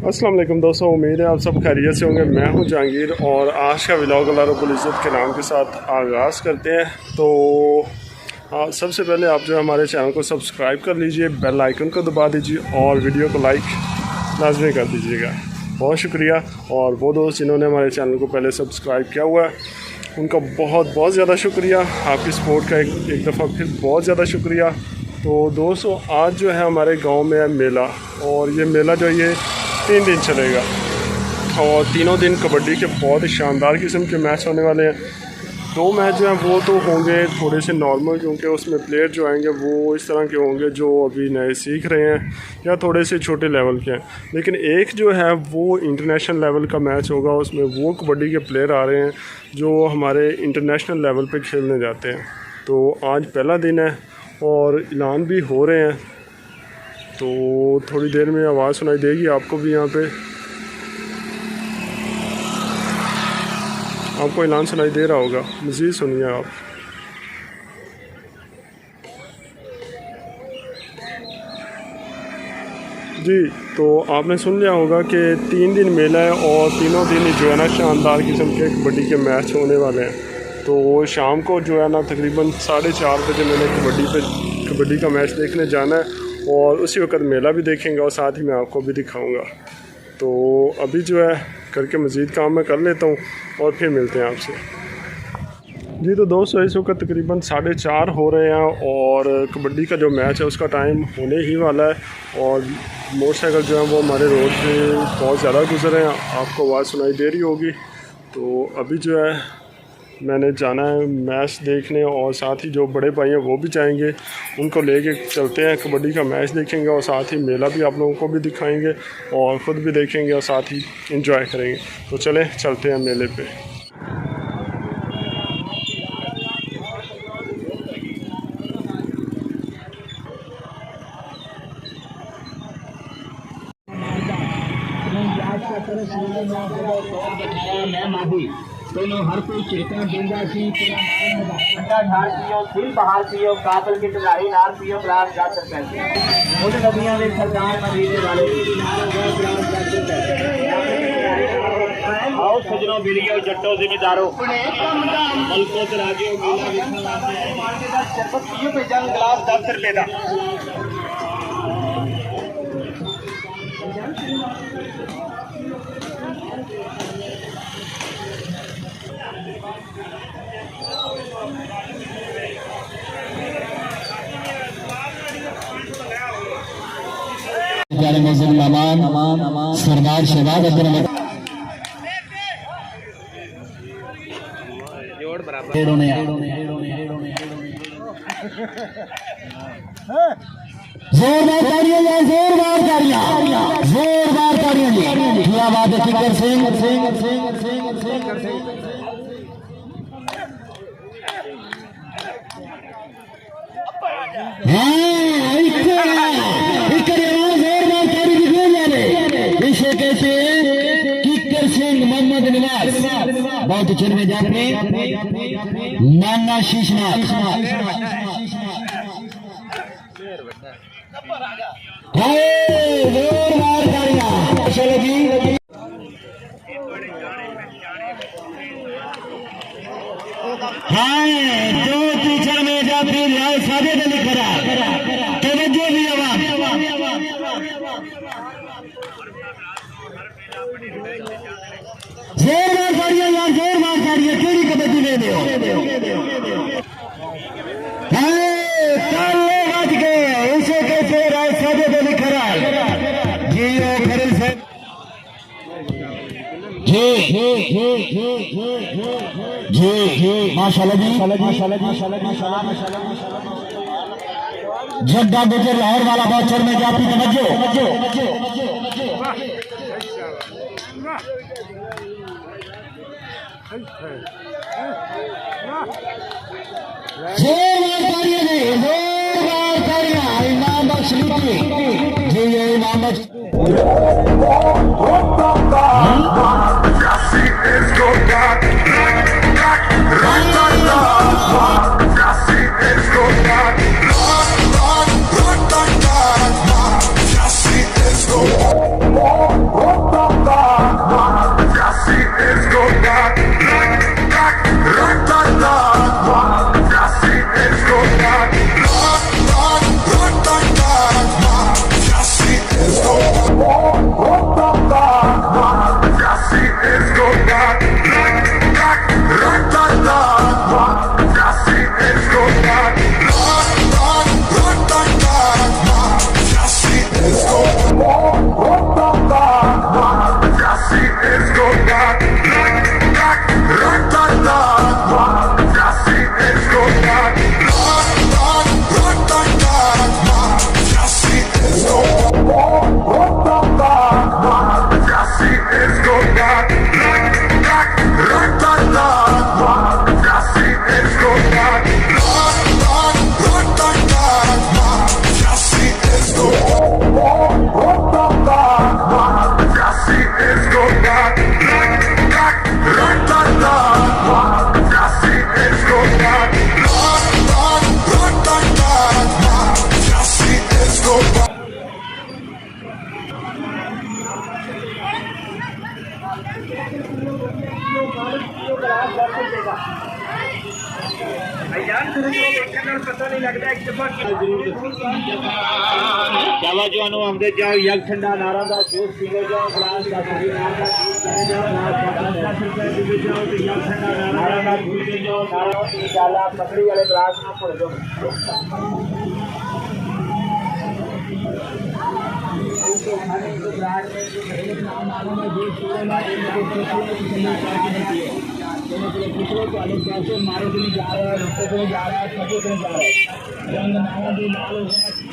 अस्सलाम वालेकुम दोस्तों, उम्मीद है आप सब खैरियत से होंगे। मैं हूं जहांगीर और आज का व्लॉग अल्लाह रब्बुल इज़्ज़त के नाम के साथ आगाज़ करते हैं। तो सबसे पहले आप जो हमारे चैनल को सब्सक्राइब कर लीजिए, बेल आइकन को दबा दीजिए और वीडियो को लाइक लाजमी कर दीजिएगा। बहुत शुक्रिया। और वो दोस्त जिन्होंने हमारे चैनल को पहले सब्सक्राइब किया हुआ है उनका बहुत बहुत ज़्यादा शुक्रिया। आपकी सपोर्ट का एक दफ़ा फिर बहुत ज़्यादा शुक्रिया। तो दोस्तों, आज जो है हमारे गाँव में है मेला, और ये मेला जो ये 3 दिन चलेगा और तीनों दिन कबड्डी के बहुत ही शानदार किस्म के मैच होने वाले हैं। 2 मैच जो हैं वो तो होंगे थोड़े से नॉर्मल, क्योंकि उसमें प्लेयर जो आएंगे वो इस तरह के होंगे जो अभी नए सीख रहे हैं या थोड़े से छोटे लेवल के हैं। लेकिन एक जो है वो इंटरनेशनल लेवल का मैच होगा, उसमें वो कबड्डी के प्लेयर आ रहे हैं जो हमारे इंटरनेशनल लेवल पे खेलने जाते हैं। तो आज पहला दिन है और ऐलान भी हो रहे हैं, तो थोड़ी देर में आवाज़ सुनाई देगी आपको भी। यहाँ पे आपको ऐलान सुनाई दे रहा होगा, मज़ीद सुनिए आप। जी, तो आपने सुन लिया होगा कि 3 दिन मेला है और तीनों दिन जो है ना शानदार किस्म के कबड्डी के मैच होने वाले हैं। तो शाम को जो है ना तकरीबन 4:30 बजे मैंने कबड्डी का मैच देखने जाना है और उसी वक्त मेला भी देखेंगे और साथ ही मैं आपको भी दिखाऊंगा। तो अभी जो है करके मज़ीद काम मैं कर लेता हूँ और फिर मिलते हैं आपसे। जी, तो दोस्तों इस वक्त तकरीबन 4:30 हो रहे हैं और कबड्डी का जो मैच है उसका टाइम होने ही वाला है। और मोटरसाइकिल जो है वो हमारे रोड पे बहुत ज़्यादा गुजर रहे हैं, आपको आवाज़ सुनाई दे रही होगी। तो अभी जो है मैंने जाना है मैच देखने और साथ ही जो बड़े भाई हैं वो भी जाएंगे, उनको लेके चलते हैं, कबड्डी का मैच देखेंगे और साथ ही मेला भी आप लोगों को भी दिखाएंगे और ख़ुद भी देखेंगे और साथ ही एंजॉय करेंगे। तो चलें चलते हैं मेले पे। दोनों हर कोई चेतना दूंगा कि ठंडा ढाल पियो, दिल बहार पियो, काबल की तैयारी नार पियो, ग्लास जाकर पैसे मुझे नदियां में सरदार मदीने वाले आओ सजनों बिलियो जट्टों जिम्मेदारों मलकों से राजियों मेला शरबत पियो पे जंग गिलास 10 रुपए का। मेहमान सरदार शहबाज अब्दुल जोरदार तालियां, जोरदार तालियां, जोरदार तालियां जी। क्या बात है किकर सिंह। इसे कहते हैं किकर सिंह मोहम्मद निवास, बहुत अच्छे में जाते नाना शीशनाथ। चलो जी, हाँ जो टीचर में जाती लाल सादे ने लिखा तवज्जो भी आवाम जोरदार तालियां यार, जोरदार तालियां। केड़ी कबड्डी ले दो बच गए, इसे कैसे राय सादे ने लिखा जी खरील से जी माशाल्लाह जी, जड्डा गुजर लाहौर वाला बॉचर में जाती तवज्जो। इनाम बख्शी जी, ये इनाम बख्शी नौजवानों आमदे जाओ यक ठंडा नारा दा जूस पी लो जाओ ग्लास का सभी नारा दा जूस पी जाओ ग्लास 10 रुपए पी जाओ तो यक ठंडा नारा दा जूस पी जाओ नारा पी जाला पकड़ी वाले ग्लास में पड़ जाओ तो हमारे तो ग्लास में जो पहले नारा में जूस पी लो ना दूसरों को अलग कैसे मारे के लिए जा रहा है, रुकते को जा रहा है, सभी को जा रहा है। रंग नारा भी लाल हो गया।